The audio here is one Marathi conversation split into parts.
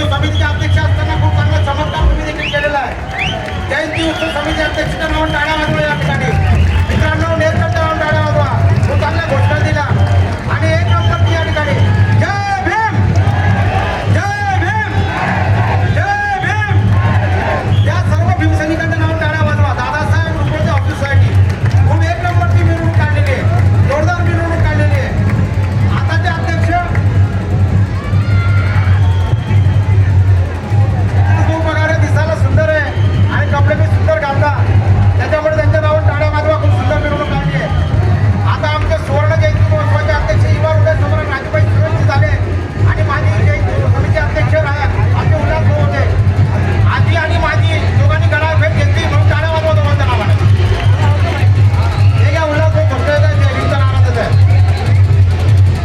उत्सव समितीचे अध्यक्ष असताना खूप चांगला चमत्कार तुम्ही देखील केलेला आहे. जयंती उत्सव समिती अध्यक्षाच्या नावाने टाळ्या वाजवा या ठिकाणी. मित्रांनो नेतृत्वाच्या नावाने टाळ्या वाजवा. खूप चांगल्या घोषणा दिला आणि एक नंबर या ठिकाणी जय भीम जय भीम जय भीम या सर्व भीमसैनिकांच्या नावाने टाळ्या वाजवा. दादासाहेब रुपये ऑफिससाठी खूप एक नंबरची मिरवणूक काढलेली आहे, जोरदार मिरवणूक काढलेली आहे. आताचे अध्यक्ष खूप वगैरे दिसायला सुंदर आहे आणि कपडे बी सुंदर घालतात, त्याच्यामुळे त्यांच्या नावाने टाळ्या वाजवा. खूप सुंदर मिरवणूक काढली आहे. आता आमचे सुवर्ण जयंती महोत्सवाचे अध्यक्ष युवा उदय सम्राट राजूभाई सुरेश झाले आणि माजी जयंती समिती अध्यक्ष आमचे उल्हास भाऊ होते. आजी आणि माझी दोघांनी गळाभेट घेतली म्हणून टाळ्या वाजवा दोघांच्या नावाने. हे घ्या उल्हास भाऊ फक्त जयंतीचा नावातच आहे.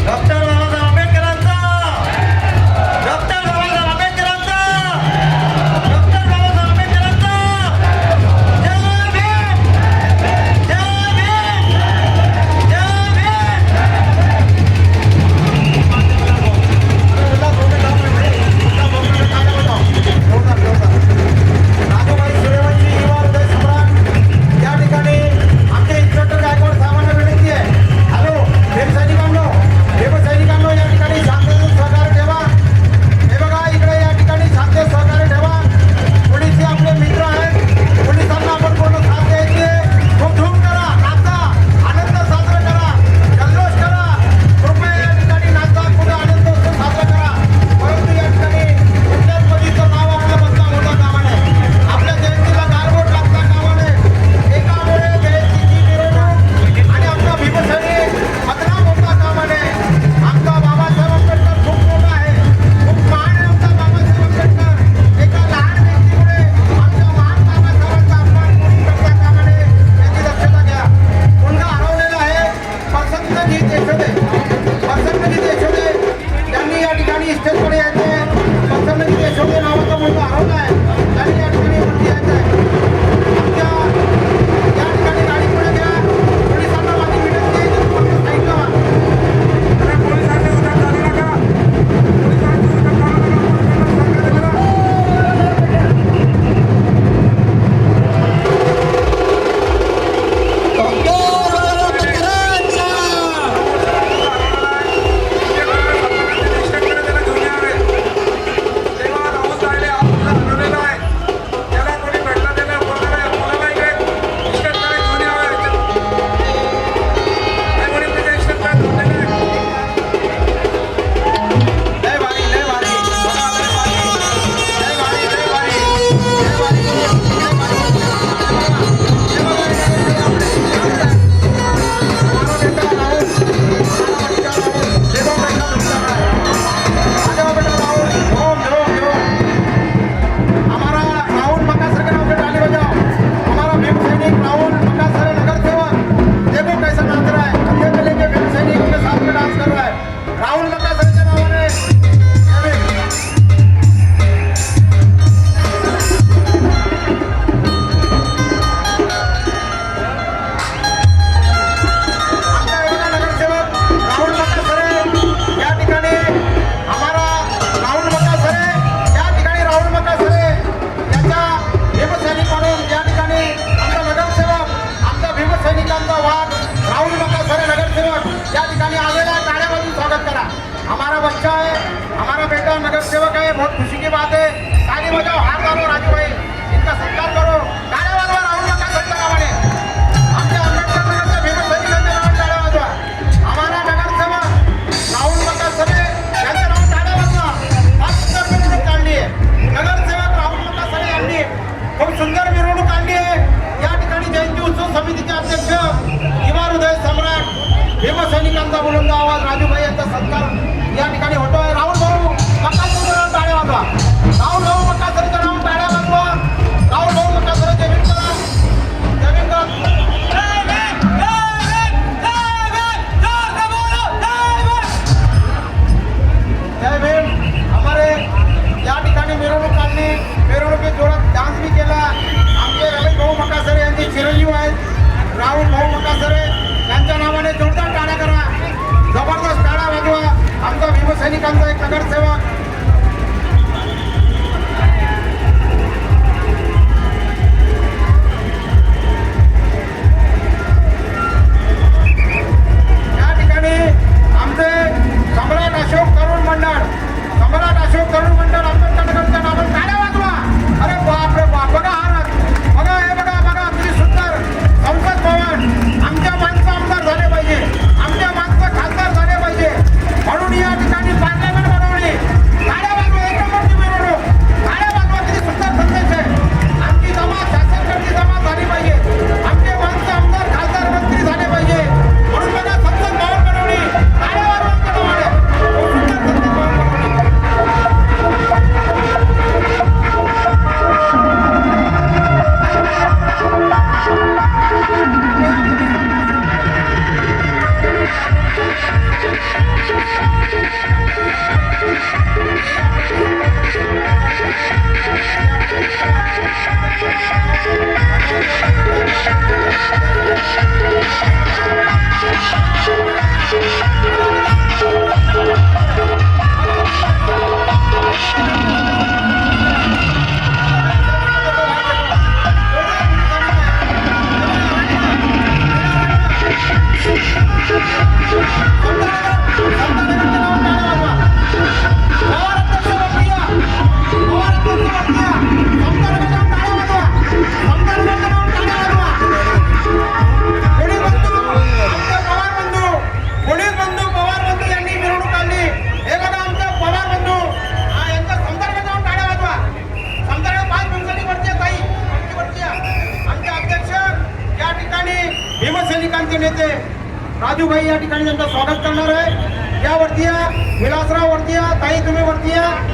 डॉक्टर बाबासाहेब आंबेडकरांचा, डॉक्टर बाबासाहेब आंबेडकरांचा, डॉक्टर बाबासाहेब आंबेडकरांचा जय भीम जय भीम जय भीम. राजूभाई सूर्यवंशी युवा उदय सम्राट या ठिकाणी आमचे इन्स्पेक्टर गायकवाड साहेबांना विनंती आहे. हॅलो भीमसैनिकांनो, भीमसैनिकांनो या ठिकाणी शांततेत सहकार्य ठेवा. हे बघा इकडे या ठिकाणी शांततेत सहकार्य ठेवा. पोलीस हे आपले मित्र आहेत, पोलिसांना आपण पूर्ण साथ द्यायची आहे. खूप धूम करा, नाचा, आनंद साजरा करा, जल्लोष करा. कृपया या ठिकाणी नाचा, पुढे आनंद उत्सव साजरा करा. परंतु या ठिकाणी कुठल्याच पदीचं नाव आपलं बदनाम होता कामा नये. आपल्या जयंतीला गारबोट लागता कामा नये. एकामुळे जयंतीची मिरवणूक आणि आमचा भीमसैनिक बदनाम होता कामा नये. आमचा बाबासाहेब आंबेडकर खूप मोठा आहे, खूप महान आहे आमचा बाबासाहेब आंबेडकर. एका लहान व्यक्तीमुळे आमच्या महान बाबासाहेबांचा अपमान कोणी करता कामा नये याची दक्षता घ्या. मुलगा हरवलेला आहे प्रसन्नजीत यशोदे, प्रसन्नजीत यशोदे यांनी या ठिकाणी स्टेजवर यायचं आहे. प्रसन्नजीत यशोदे नावाचा मुलगा हरवला आहे, त्यांनी या ठिकाणी वरती यायचं आहे. आमच्या या ठिकाणी गाडी पुढे घ्या. पोलिसांना माझी विनंती आहे की तुम्ही साईडला व्हा. लय भारी, लय भारी. बघा, लय भारी. लय भारी, लय भारी. लय भारी. लय भारी. हे बघा, हे आपले. हमारा बेटा राहुल, हमारा बच्चा राहुल, देखो कैसा बच्चा है. आगे बढ़ो बेटा राहुल. ओम ओम ओम. हमारा राहुल मकासर के नाम पे ताली बजाओ. हमारा भीमसैनिक राहुल मकासर नगर सेवक देखो कैसा नाच रहा है. कंधे पे लेके भीमसैनिकों के साथ में डांस कर रहा है. राहुल मकासर के नावाने जय भीम. आमचा एवढा नगरसेवक राहुल मकासरे या ठिकाणी हमारा राहुल मकासरे या ठिकाणी राहुल मकासरे याच्या भीमसैनिक म्हणून या ठिकाणी आमचा नगरसेवक आमच्या भीमसैनिकांचा वाद राहुल मकासरे नगरसेवक या ठिकाणी आलेला आहे. टाळ्या वाजून स्वागत करा. हमारा बच्चा है, हमारा बेटा नगरसेवक है, बहुत खुशी की बात है. ताली बजाओ, हार डालो राजूभाई, इनका सत्कार करो. टाळ्या वाजवा राहुल मकासरच्या नावाने. आमच्या आंबेडकर नगरच्या भीमसैनिकांच्या नावाने टाळ्या वाजवा. हमारा नगरसेवक राहुल मकासरे यांच्या नावाने टाळ्या वाजवा. फार सुंदर मिरवणूक काढली आहे. नगरसेवक राहुल मकासरे यांनी खूप सुंदर मिरवणूक काढली आहे. या ठिकाणी जयंती उत्सव समितीचे अध्यक्ष युवा उदय सम्राट भीमसैनिकांचा बुलंद आवाज राजूभाई यांचा सत्कार या ठिकाणी होतोय. राहुल भाऊ मकासरच्या नावाने टाळ्या वाजवा. राहुल भाऊ मकासरच्या नावाने टाळ्या वाजवा. राहुल भाऊ मकासरे जय भीम करा. जय भीम करा. जय भीम जय भीम जय भीम जय बोलो जय भीम. जय भीम. हमारे या ठिकाणी मिरवणूक काढली, मिरवणुकीत जोरात डान्स बी केला. आमचे रमेश भाऊ मकासरे यांचे चिरंजीव आहेत राहुल भाऊ मकासरे यांच्या नावाने जोरदार टाळ्या करा. जबरदस्त टाळ्या वाजवा. आमचा भीमसैनिकांचा एक नगरसेवक नेते राजूभाई या ठिकाणी त्यांचं स्वागत करणार आहे. या वरती या, विलासराव वरती या, ताई तुम्ही वरती या.